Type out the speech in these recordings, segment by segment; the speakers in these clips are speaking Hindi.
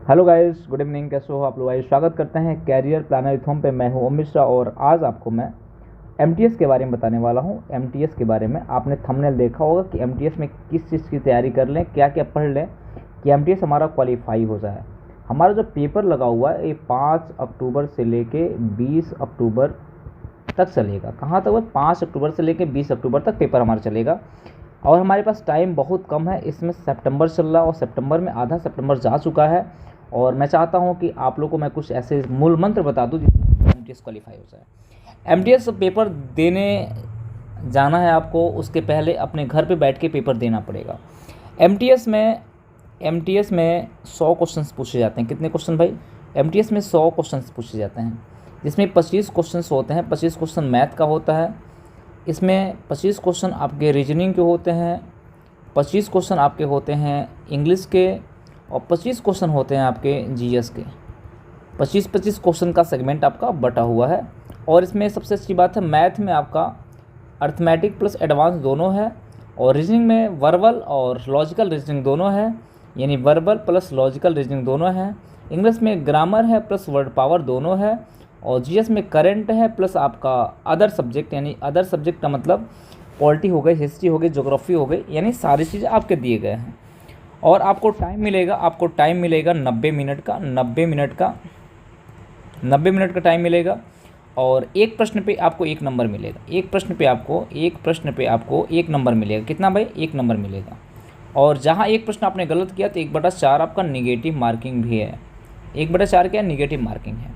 Hello guys, good evening. कैसे हो आप लोग? आइए स्वागत करते हैं कैरियर प्लानर विथ होम पे। मैं हूं ओम मिश्रा और आज आपको मैं एमटीएस के बारे में बताने वाला हूं। एमटीएस के बारे में आपने थंबनेल देखा होगा कि एमटीएस में किस चीज़ की तैयारी कर लें, क्या क्या पढ़ लें कि एमटीएस हमारा क्वालिफाई हो जाए। हमारा जो पेपर लगा हुआ है ये 5 अक्टूबर से लेके 20 अक्टूबर तक चलेगा। कहाँ तक? 5 अक्टूबर से लेके 20 अक्टूबर तक पेपर हमारा चलेगा और हमारे पास टाइम बहुत कम है। इसमें सितंबर चल रहा है और सितंबर में आधा सितंबर जा चुका है और मैं चाहता हूं कि आप लोगों को मैं कुछ ऐसे मूल मंत्र बता दूं जिससे एमटीएस क्वालिफाई हो जाए। एमटीएस पेपर देने जाना है आपको, उसके पहले अपने घर पे बैठ के पेपर देना पड़ेगा। एमटीएस में 100 क्वेश्चंस पूछे जाते हैं। कितने क्वेश्चन भाई? एमटीएस में 100 क्वेश्चंस पूछे जाते हैं, जिसमें 25 क्वेश्चंस होते हैं। 25 क्वेश्चन मैथ का होता है, इसमें 25 क्वेश्चन आपके रीजनिंग के होते हैं, 25 क्वेश्चन आपके होते हैं इंग्लिश के और 25 क्वेश्चन होते हैं आपके जीएस के। 25-25 क्वेश्चन का सेगमेंट आपका बटा हुआ है। और इसमें सबसे अच्छी बात है, मैथ में आपका अर्थमेटिक प्लस एडवांस दोनों है और रीजनिंग में वर्बल और लॉजिकल रीजनिंग दोनों है, यानी वर्बल प्लस लॉजिकल रीजनिंग दोनों है। इंग्लिश में ग्रामर है प्लस वर्ड पावर दोनों है और जीएस में करंट है प्लस आपका अदर सब्जेक्ट, यानी अदर सब्जेक्ट का मतलब पॉलिटी हो गई, हिस्ट्री हो गई, ज्योग्राफी हो गई, यानी सारी चीज़ें आपके दिए गए हैं। और आपको टाइम मिलेगा 90 मिनट का 90 मिनट का टाइम मिलेगा। और एक प्रश्न पे आपको 1 नंबर मिलेगा। एक प्रश्न पे आपको 1 नंबर मिलेगा। कितना भाई? 1 नंबर मिलेगा। और जहाँ एक प्रश्न आपने गलत किया तो 1/4 आपका निगेटिव मार्किंग भी है। 1/4 क्या? निगेटिव मार्किंग है।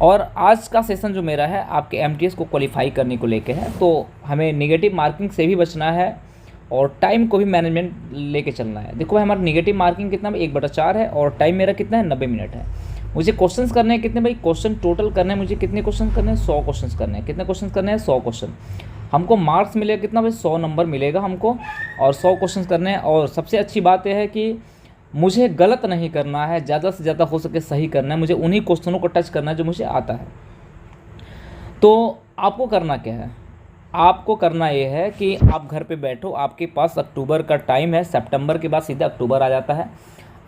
और आज का सेशन जो मेरा है आपके एमटीएस को क्वालिफाई करने को लेके है, तो हमें निगेटिव मार्किंग से भी बचना है और टाइम को भी मैनेजमेंट लेके चलना है। देखो हमारा निगेटिव मार्किंग कितना? 1/4 है और टाइम मेरा कितना है? 90 मिनट है। मुझे क्वेश्चंस करने हैं कितने भाई? क्वेश्चन टोटल करने हैं मुझे। कितने क्वेश्चन करने हैं? 100 क्वेश्चन करने हैं। कितने क्वेश्चन करने हैं? 100 क्वेश्चन। हमको मार्क्स मिलेगा कितना भाई? 100 नंबर मिलेगा हमको और 100 क्वेश्चन करने हैं। और सबसे अच्छी बात यह है कि मुझे गलत नहीं करना है, ज़्यादा से ज़्यादा हो सके सही करना है। मुझे उन्हीं क्वेश्चनों को टच करना है जो मुझे आता है। तो आपको करना क्या है? आपको करना ये है कि आप घर पे बैठो। आपके पास अक्टूबर का टाइम है, सितंबर के बाद सीधा अक्टूबर आ जाता है।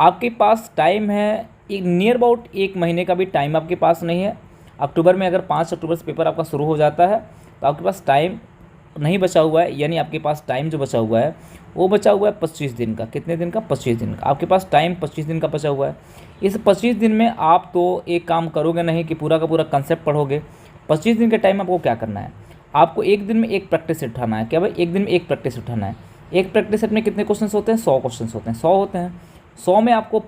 आपके पास टाइम है एक नियर अबाउट 1 महीने का भी टाइम आपके पास नहीं है। अक्टूबर में अगर 5 अक्टूबर से पेपर आपका शुरू हो जाता है तो आपके पास टाइम नहीं बचा हुआ है, यानी आपके पास टाइम जो बचा हुआ है वो बचा हुआ है 25 दिन का। कितने दिन का? 25 दिन का। आपके पास टाइम 25 दिन का बचा हुआ है। इस 25 दिन में आप तो एक काम करोगे नहीं कि पूरा का पूरा कंसेप्ट पढ़ोगे। 25 दिन के टाइम आपको क्या करना है? आपको एक दिन में एक प्रैक्टिस सेट उठाना है। क्या भाई? एक दिन में एक प्रैक्टिस उठाना है। एक प्रैक्टिस सेट में कितने क्वेश्चन होते हैं? 100 क्वेश्चन होते हैं। 100 होते हैं। 100 में आपको,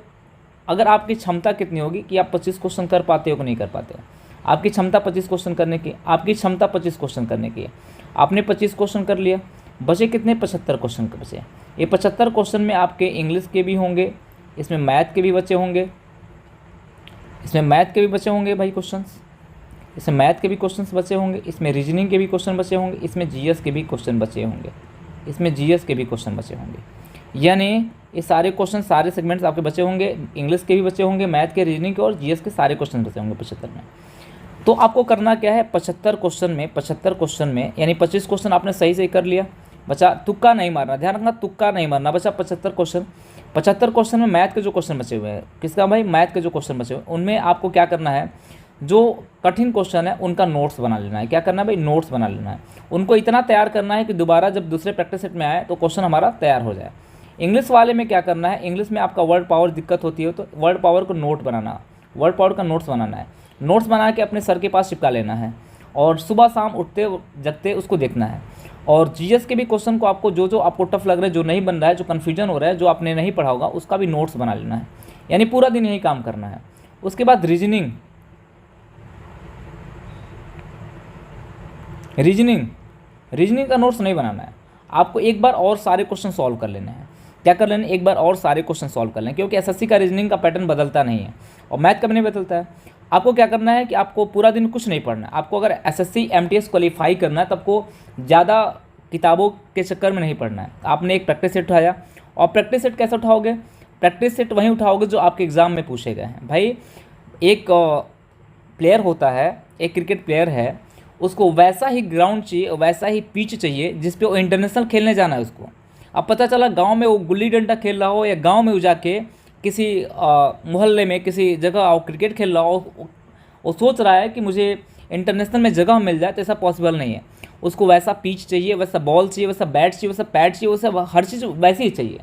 अगर आपकी क्षमता कितनी होगी कि आप 25 क्वेश्चन कर पाते हो कि नहीं कर पाते हो। आपकी क्षमता 25 क्वेश्चन करने की, आपकी क्षमता 25 क्वेश्चन करने की है। आपने 25 क्वेश्चन कर लिया, बचे कितने? 75 क्वेश्चन बचे। ये 75 क्वेश्चन में आपके इंग्लिश के भी होंगे, इसमें मैथ के भी बचे होंगे, भाई क्वेश्चंस। इसमें मैथ के भी क्वेश्चंस बचे होंगे, इसमें रीजनिंग के भी क्वेश्चन बचे होंगे, इसमें जीएस के भी क्वेश्चन बचे होंगे, यानी ये सारे क्वेश्चन, सारे सेगमेंट्स आपके बचे होंगे। इंग्लिश के भी बचे होंगे, मैथ के, रीजनिंग के और जीएस के सारे क्वेश्चन बचे होंगे 75 में। तो आपको करना क्या है? 75 क्वेश्चन में यानी 25 क्वेश्चन आपने सही से कर लिया, बचा तुक्का नहीं मारना। ध्यान रखना, तुक्का नहीं मारना। बचा 75 क्वेश्चन। 75 क्वेश्चन में मैथ के जो क्वेश्चन बचे हुए हैं, किसका भाई? मैथ के जो क्वेश्चन बचे हुए हैं उनमें आपको क्या करना है? जो कठिन क्वेश्चन है उनका नोट्स बना लेना है। क्या करना है भाई? नोट्स बना लेना है। उनको इतना तैयार करना है कि दोबारा जब दूसरे प्रैक्टिस सेट में आए तो क्वेश्चन हमारा तैयार हो जाए। इंग्लिश वाले में क्या करना है? इंग्लिश में आपका वर्ड पावर दिक्कत होती है तो वर्ड पावर को नोट बनाना, वर्ड पावर का नोट्स बनाना है। नोट्स बना के अपने सर के पास चिपका लेना है और सुबह शाम उठते जगते उसको देखना है। और जीएस के भी क्वेश्चन को आपको जो आपको टफ लग रहा है, जो नहीं बन रहा है, जो कन्फ्यूजन हो रहा है, जो आपने नहीं पढ़ा होगा, उसका भी नोट्स बना लेना है। यानी पूरा दिन यही काम करना है। उसके बाद रीजनिंग का नोट्स नहीं बनाना है। आपको एक बार और सारे क्वेश्चन सॉल्व कर लेने हैं। क्या कर लेना? एक बार और सारे क्वेश्चन सॉल्व कर लें, क्योंकि एसएससी का रीजनिंग का पैटर्न बदलता नहीं है और मैथ का भी नहीं बदलता है। आपको क्या करना है कि आपको पूरा दिन कुछ नहीं पढ़ना है। आपको अगर एसएससी एमटीएस क्वालिफाई करना है तो आपको ज़्यादा किताबों के चक्कर में नहीं पढ़ना है। आपने एक प्रैक्टिस सेट उठाया और प्रैक्टिस सेट कैसे उठाओगे? प्रैक्टिस सेट वहीं उठाओगे जो आपके एग्ज़ाम में पूछे गए हैं। भाई एक प्लेयर होता है, एक क्रिकेट प्लेयर है, उसको वैसा ही ग्राउंड चाहिए, वैसा ही पिच चाहिए जिस पे वो इंटरनेशनल खेलने जाना है उसको। अब पता चला गांव में वो गुल्ली डंडा खेल रहा हो या गांव में वो जाके किसी मोहल्ले में किसी जगह और क्रिकेट खेल रहा हो, वो सोच रहा है कि मुझे इंटरनेशनल में जगह मिल जाए, तो ऐसा पॉसिबल नहीं है। उसको वैसा पिच चाहिए, वैसा बॉल चाहिए, वैसा बैट चाहिए, वैसा पैड चाहिए, वैसा हर चीज़ वैसी ही चाहिए।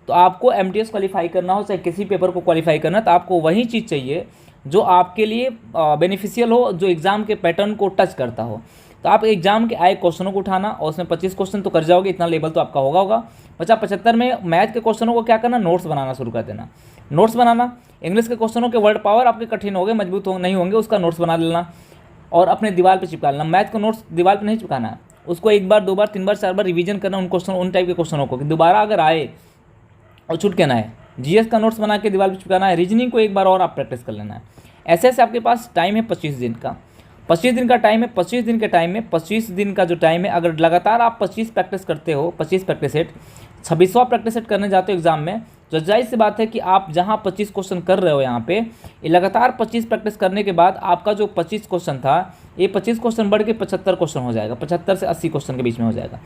तो आपको एमटीएस क्वालिफाई करना हो, चाहे किसी पेपर को क्वालिफाई करना, तो आपको वही चीज़ चाहिए जो आपके लिए बेनिफिशियल हो, जो एग्ज़ाम के पैटर्न को टच करता हो। तो आप एग्जाम के आए क्वेश्चनों को उठाना और उसमें 25 क्वेश्चन तो कर जाओगे, इतना लेवल तो आपका होगा। 75 में मैथ के क्वेश्चनों को क्या करना, नोट्स बनाना शुरू कर देना। नोट्स बनाना, इंग्लिश के क्वेश्चनों के वर्ड पावर आपके कठिन हो गए, मजबूत नहीं होंगे, उसका नोट्स बना लेना और अपने दीवार पे चिपका लेना। मैथ को नोट्स दीवार पे नहीं चिपकाना है, उसको 1 बार 2 बार 3 बार 4 बार रिवीजन करना उन क्वेश्चन, उन टाइप के क्वेश्चनों को कि दोबारा अगर आए और छूट के ना है। जीएस का नोट्स बना के दीवार पे चिपकाना है। रीजनिंग को एक बार और आप प्रैक्टिस कर लेना है। ऐसे ऐसे आपके पास टाइम है 25 दिन का। 25 दिन का टाइम है। 25 दिन के टाइम में 25 दिन का जो टाइम है, अगर लगातार आप 25 प्रैक्टिस करते हो, 25 प्रैक्टिस सेट, 26वां प्रैक्टिस सेट करने जाते हो एग्जाम में, तो जाहिर सी बात है कि आप जहां 25 क्वेश्चन कर रहे हो यहाँ पे, ये लगातार 25 प्रैक्टिस करने के बाद आपका जो 25 क्वेश्चन था, ये 25 क्वेश्चन बढ़ के 75 क्वेश्चन हो जाएगा। 75 से 80 क्वेश्चन के बीच में हो जाएगा।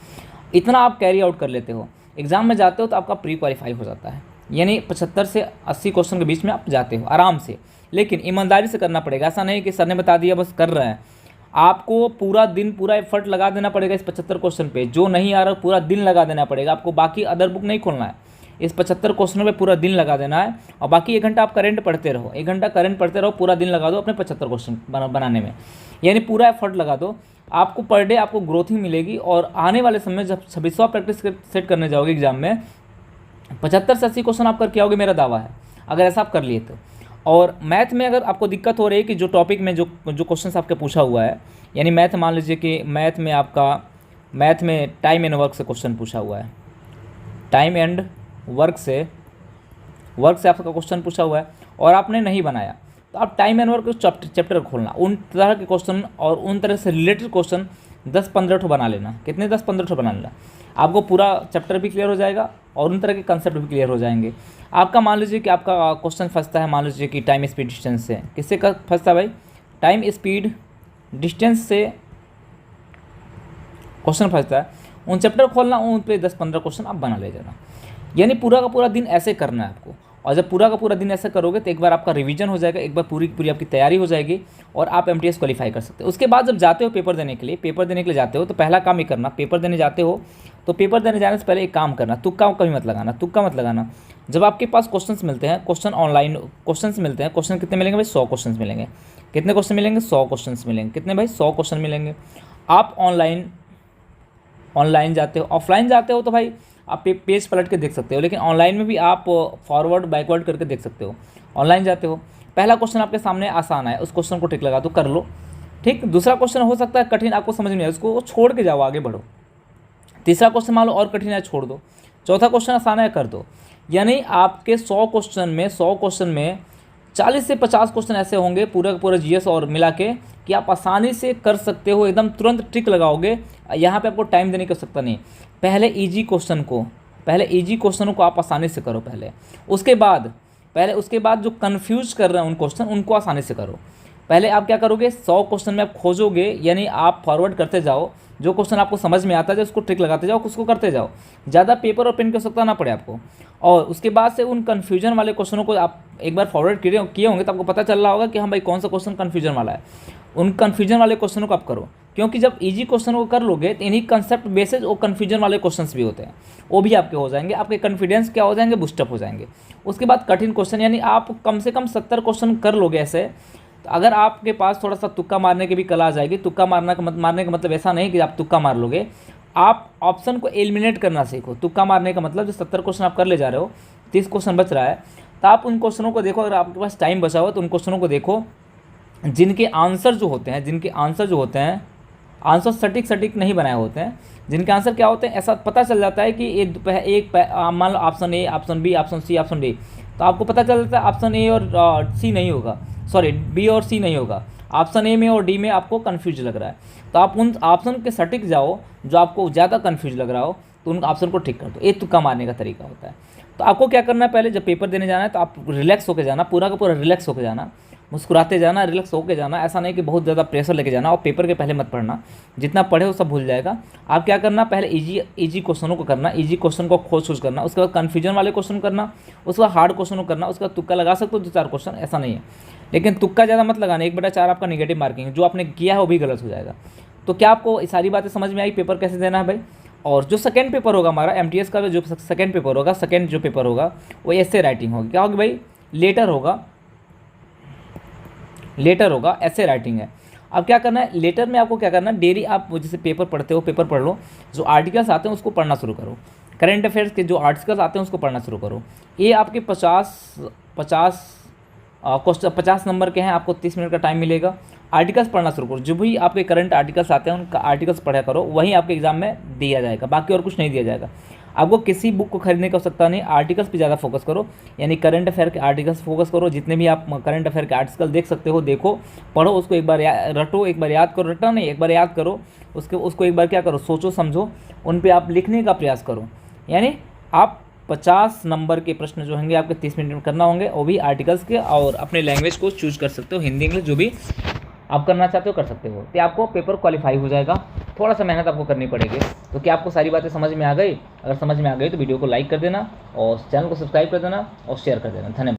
इतना आप कैरी आउट कर लेते हो, एग्जाम में जाते हो तो आपका प्री क्वालिफाई हो जाता है। यानी 75 से 80 क्वेश्चन के बीच में आप जाते हो आराम से। लेकिन ईमानदारी से करना पड़ेगा, ऐसा नहीं कि सर ने बता दिया बस कर रहे हैं। आपको पूरा दिन पूरा एफर्ट लगा देना पड़ेगा इस 75 क्वेश्चन पे। जो नहीं आ रहा पूरा दिन लगा देना पड़ेगा आपको। बाकी अदर बुक नहीं खोलना है, इस 75 क्वेश्चनों पे पूरा दिन लगा देना है। और बाकी 1 घंटा आप करंट पढ़ते रहो, 1 घंटा करंट पढ़ते रहो, पूरा दिन लगा दो अपने 75 क्वेश्चन बनाने में। यानी पूरा एफर्ट लगा दो। आपको पर डे आपको ग्रोथ ही मिलेगी। और आने वाले समय जब 26वां प्रैक्टिस सेट करने जाओगे एग्जाम में, 75 से 80 क्वेश्चन आप करके आओगे, मेरा दावा है, अगर ऐसा आप कर लिए तो। और मैथ में अगर आपको दिक्कत हो रही है कि जो टॉपिक में जो क्वेश्चन आपके पूछा हुआ है, यानी मैथ मान लीजिए कि मैथ में टाइम एंड वर्क से क्वेश्चन पूछा हुआ है, टाइम एंड वर्क से आपका क्वेश्चन पूछा हुआ है और आपने नहीं बनाया, तो आप टाइम एंड वर्क चैप्टर खोलना, उन तरह के क्वेश्चन और उन तरह से रिलेटेड क्वेश्चन 10-15 ठो बना लेना। कितने? 10-15 ठो बना लेना। आपको पूरा चैप्टर भी क्लियर हो जाएगा और उन तरह के कंसेप्ट भी क्लियर हो जाएंगे। आपका मान लीजिए कि आपका क्वेश्चन फंसता है, मान लीजिए कि टाइम स्पीड डिस्टेंस से। किससे का फंसता है भाई? टाइम स्पीड डिस्टेंस से क्वेश्चन फंसता है। उन चैप्टर खोलना, उन पे 10-15 क्वेश्चन आप बना ले जाना। यानी पूरा का पूरा दिन ऐसे करना है आपको। और जब पूरा का पूरा दिन ऐसा करोगे तो एक बार आपका रिवीजन हो जाएगा, एक बार पूरी आपकी तैयारी हो जाएगी और आप एमटीएस क्वालिफाई कर सकते हो। उसके बाद जब जाते हो पेपर देने के लिए जाते हो, तो पहला काम ही करना, पेपर देने जाते हो तो पेपर देने जाने से पहले एक काम करना, तुक्का कभी मत लगाना। जब आपके पास क्वेश्चंस मिलते हैं, क्वेश्चन ऑनलाइन क्वेश्चंस मिलते हैं, क्वेश्चन कितने मिलेंगे भाई? 100 क्वेश्चन मिलेंगे। कितने क्वेश्चन मिलेंगे? 100 क्वेश्चन मिलेंगे। कितने भाई? 100 क्वेश्चन मिलेंगे। आप ऑनलाइन जाते हो, ऑफलाइन जाते हो तो भाई आप पेज पलट के देख सकते हो, लेकिन ऑनलाइन में भी आप फॉरवर्ड बैकवर्ड करके देख सकते हो। ऑनलाइन जाते हो, पहला क्वेश्चन आपके सामने आसान है, उस क्वेश्चन को टिक लगा दो, कर लो, ठीक। दूसरा क्वेश्चन हो सकता है कठिन, आपको समझ में आए, उसको छोड़ के जाओ, आगे बढ़ो। तीसरा क्वेश्चन मान लो और कठिन है, छोड़ दो। चौथा क्वेश्चन आसान है, कर दो। यानी आपके 100 क्वेश्चन में 40 से 50 क्वेश्चन ऐसे होंगे पूरा जीएस और मिला के कि आप आसानी से कर सकते हो, एकदम तुरंत टिक लगाओगे। यहाँ पे आपको टाइम देने की आवश्यकता नहीं। पहले इजी क्वेश्चन को आप आसानी से करो पहले। उसके बाद जो कंफ्यूज कर रहे हैं उन क्वेश्चन, उनको आसानी से करो। पहले आप क्या करोगे? 100 क्वेश्चन में आप खोजोगे, यानी आप फॉरवर्ड करते जाओ, जो क्वेश्चन आपको समझ में आता है उसको ट्रिक लगाते जाओ, उसको करते जाओ, ज़्यादा पेपर और पेन की आवश्यकता ना पड़े आपको। और उसके बाद से उन कन्फ्यूजन वाले क्वेश्चनों को आप एक बार फॉरवर्ड किए होंगे तो आपको पता चल रहा होगा कि हाँ भाई कौन सा क्वेश्चन कन्फ्यूजन वाला है। उन कन्फ्यूजन वाले क्वेश्चनों को आप करो, क्योंकि जब इजी क्वेश्चन को कर लोगे तो इन्हीं कंसेप्ट बेसिस वो कन्फ्यूजन वाले क्वेश्चंस भी होते हैं, वो भी आपके हो जाएंगे। आपके कॉन्फिडेंस क्या हो जाएंगे? बूस्टअप हो जाएंगे। उसके बाद कठिन क्वेश्चन, यानी आप कम से कम 70 क्वेश्चन कर लोगे ऐसे। तो अगर आपके पास थोड़ा सा तुक्का मारने की भी कला आ जाएगी, तुक्का मारने का मतलब ऐसा नहीं कि आप तुक्का मार लोगे, आप ऑप्शन को एलिमिनेट करना सीखो। तुक्का मारने का मतलब जो 70 क्वेश्चन आप कर ले जा रहे हो, 30 क्वेश्चन बच रहा है, तो आप उन क्वेश्चनों को देखो। अगर आपके पास टाइम बचा हो तो उन क्वेश्चनों को देखो जिनके आंसर जो होते हैं आंसर सटीक नहीं बनाए होते हैं। जिनके आंसर क्या होते हैं, ऐसा पता चल जाता है कि एक मान लो option A, option B, option C, option D, तो आपको पता चल जाता है ऑप्शन ए और सी नहीं होगा, सॉरी बी और सी नहीं होगा, ऑप्शन ए में और डी में आपको कन्फ्यूज लग रहा है। तो आप उन ऑप्शन के सटीक जाओ जो आपको ज़्यादा कन्फ्यूज लग रहा हो, तो उन ऑप्शन को ठीक कर दो। ये तुक्का मारने का तरीका होता है। तो आपको क्या करना है, पहले जब पेपर देने जाना है तो आप रिलैक्स होकर जाना, पूरा का पूरा रिलैक्स होकर जाना। मुस्कुराते जाना, रिलैक्स होके जाना, ऐसा नहीं कि बहुत ज़्यादा प्रेशर लेके जाना। और पेपर के पहले मत पढ़ना, जितना पढ़े वो सब भूल जाएगा। आप क्या करना, पहले इजी क्वेश्चनों को करना, इजी क्वेश्चन को खोज करना, उसके बाद कन्फ्यूजन वाले क्वेश्चन करना, उसके बाद हार्ड क्वेश्चन को करना, उसके बाद तुक्का लगा सकते हो 2-4 क्वेश्चन, ऐसा नहीं है। लेकिन तुक्का ज़्यादा मत लगाना, 1/4 आपका निगेटिव मार्किंग, जो आपने किया है वो भी गलत हो जाएगा। तो क्या आपको सारी बातें समझ में आई, पेपर कैसे देना है भाई। और जो सेकंड पेपर होगा हमारा एमटीएस का, जो सेकंड पेपर होगा, सेकंड जो पेपर होगा वो ऐसे राइटिंग होगी। क्या होगी भाई, लेटर होगा, ऐसे राइटिंग है। अब क्या करना है, लेटर में आपको क्या करना है, डेली आप जैसे पेपर पढ़ते हो, पेपर पढ़ लो, जो आर्टिकल्स आते हैं उसको पढ़ना शुरू करो, करंट अफेयर्स के जो आर्टिकल्स आते हैं उसको पढ़ना शुरू करो। ये आपके 50 नंबर के हैं, आपको 30 मिनट का टाइम मिलेगा। आर्टिकल्स पढ़ना शुरू करो, जो भी आपके करंट आर्टिकल्स आते हैं उनका आर्टिकल्स पढ़ा करो, वहीं आपके एग्जाम में दिया जाएगा, बाकी और कुछ नहीं दिया जाएगा। आपको किसी बुक को खरीदने की आवश्यकता नहीं, आर्टिकल्स पे ज़्यादा फोकस करो, यानी करंट अफेयर के आर्टिकल्स फोकस करो। जितने भी आप करंट अफेयर के आर्टिकल देख सकते हो, देखो, पढ़ो, उसको एक बार रटो, एक बार याद करो, रटना नहीं, एक बार याद करो, उसको एक बार क्या करो, सोचो समझो, उन पर आप लिखने का प्रयास करो। यानी आप 50 नंबर के प्रश्न जो होंगे आपके 30 मिनट में करना होंगे, वो भी आर्टिकल्स के, और अपने लैंग्वेज को चूज कर सकते हो, हिंदी इंग्लिश जो भी आप करना चाहते हो कर सकते हो, तो आपको पेपर क्वालिफाई हो जाएगा। थोड़ा सा मेहनत आपको करनी पड़ेगी। तो क्या आपको सारी बातें समझ में आ गई? अगर समझ में आ गई तो वीडियो को लाइक कर देना और चैनल को सब्सक्राइब कर देना और शेयर कर देना। धन्यवाद।